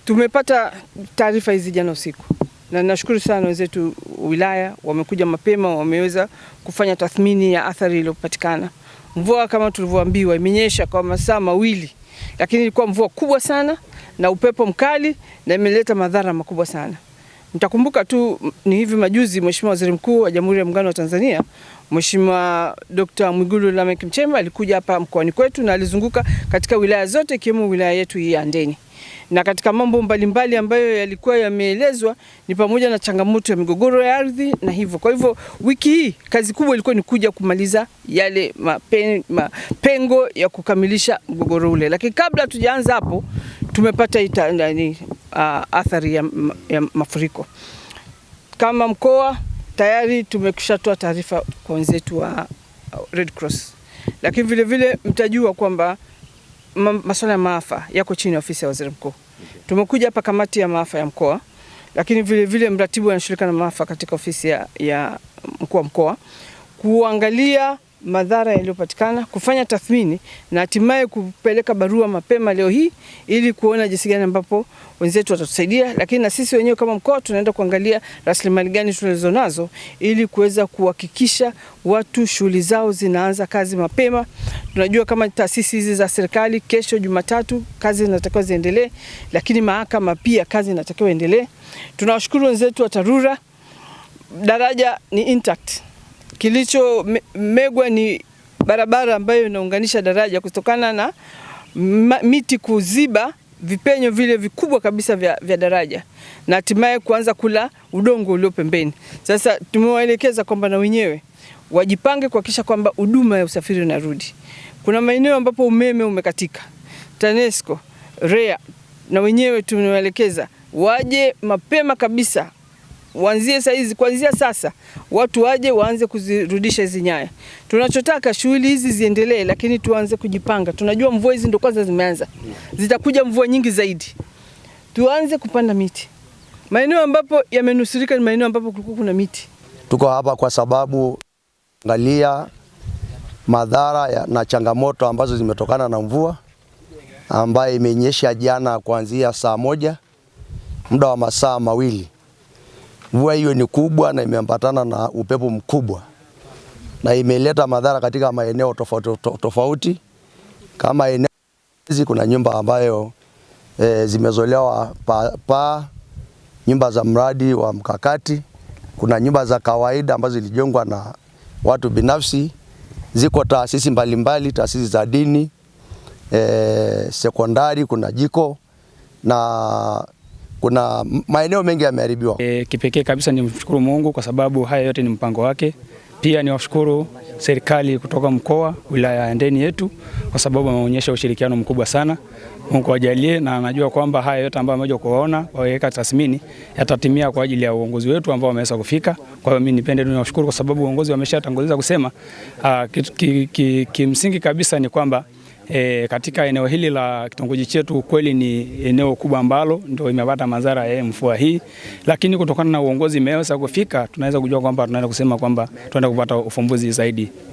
Tumepata taarifa hizi jana usiku na nashukuru sana wenzetu wilaya wamekuja mapema, wameweza kufanya tathmini ya athari iliyopatikana. Mvua kama tulivyoambiwa imenyesha kwa masaa mawili, lakini ilikuwa mvua kubwa sana na upepo mkali na imeleta madhara makubwa sana. Mtakumbuka tu ni hivi majuzi Mheshimiwa Waziri Mkuu wa Jamhuri ya Muungano wa Tanzania, Mheshimiwa Dr. Mwigulu Lameck Nchemba alikuja hapa mkoani kwetu na alizunguka katika wilaya zote ikiwemo wilaya yetu hii ya Handeni. Na katika mambo mbalimbali ambayo yalikuwa yameelezwa ni pamoja na changamoto ya migogoro ya ardhi na hivyo. Kwa hivyo wiki hii kazi kubwa ilikuwa ni kuja kumaliza yale mapengo ya kukamilisha mgogoro ule. Lakini kabla tujaanza hapo tumepata athari ya mafuriko. Kama mkoa tayari tumekushatoa taarifa kwa wenzetu wa Red Cross. Lakini vile vile mtajua kwamba masuala ya maafa yako chini ya ofisi ya Waziri Mkuu. Tumekuja hapa kamati ya maafa ya mkoa, lakini vile vile mratibu anashirika na maafa katika ofisi ya mkuu wa mkoa kuangalia madhara yaliyopatikana, kufanya tathmini na hatimaye kupeleka barua mapema leo hii ili kuona jinsi gani ambapo wenzetu watatusaidia, lakini na sisi wenyewe kama mkoa tunaenda kuangalia rasilimali gani tulizonazo ili kuweza kuhakikisha watu shughuli zao zinaanza kazi mapema. Tunajua kama taasisi hizi za serikali kesho Jumatatu kazi zinatakiwa ziendelee, lakini mahakama pia kazi inatakiwa iendelee. Tunawashukuru wenzetu wa TARURA, daraja ni intact. Kilicho megwa ni barabara ambayo inaunganisha daraja kutokana na miti kuziba vipenyo vile vikubwa kabisa vya daraja na hatimaye kuanza kula udongo ulio pembeni. Sasa tumewaelekeza kwamba na wenyewe wajipange kuhakikisha kwamba huduma ya usafiri unarudi. Kuna maeneo ambapo umeme umekatika. TANESCO, REA na wenyewe tumewaelekeza waje mapema kabisa. Kuanzia sasa watu waje waanze kuzirudisha hizi nyaya. Tunachotaka shughuli hizi ziendelee, lakini tuanze kujipanga. Tunajua mvua hizi ndio kwanza zimeanza. Zitakuja mvua nyingi zaidi. Tuanze kupanda miti. Maeneo ambapo yamenusurika ni maeneo ambapo kulikuwa kuna miti. Tuko hapa kwa sababu angalia madhara na changamoto ambazo zimetokana na mvua ambayo imenyesha jana kuanzia saa 1 muda wa masaa mawili. Mvua hiyo ni kubwa na imeambatana na upepo mkubwa na imeleta madhara katika maeneo tofauti. Kama eneo hizi kuna nyumba ambayo zimezolewa paa, nyumba za mradi wa mkakati, kuna nyumba za kawaida ambazo zilijengwa na watu binafsi, ziko taasisi mbalimbali, taasisi za dini, sekondari, kuna jiko na kuna maeneo mengi yameharibiwa. Kipekee kabisa ni mshukuru Mungu kwa sababu haya yote ni mpango wake. Pia ni washukuru serikali kutoka mkoa, wilaya ya Handeni yetu kwa sababu wameonyesha ushirikiano mkubwa sana. Mungu awajalie na anajua kwamba haya yote ambayo wamekuja kuona waweka tathmini yatatimia kwa ajili ya uongozi wetu ambao wameweza kufika. Kwa hiyo mimi nipende niwashukuru kwa sababu uongozi wameshatanguliza kusema kimsingi kabisa ni kwamba katika eneo hili la kitongoji chetu kweli ni eneo kubwa ambalo ndio imepata madhara ya mvua hii, lakini kutokana na uongozi imeweza kufika tunaweza kujua kwamba tunaenda kusema kwamba tunaenda kupata ufumbuzi zaidi.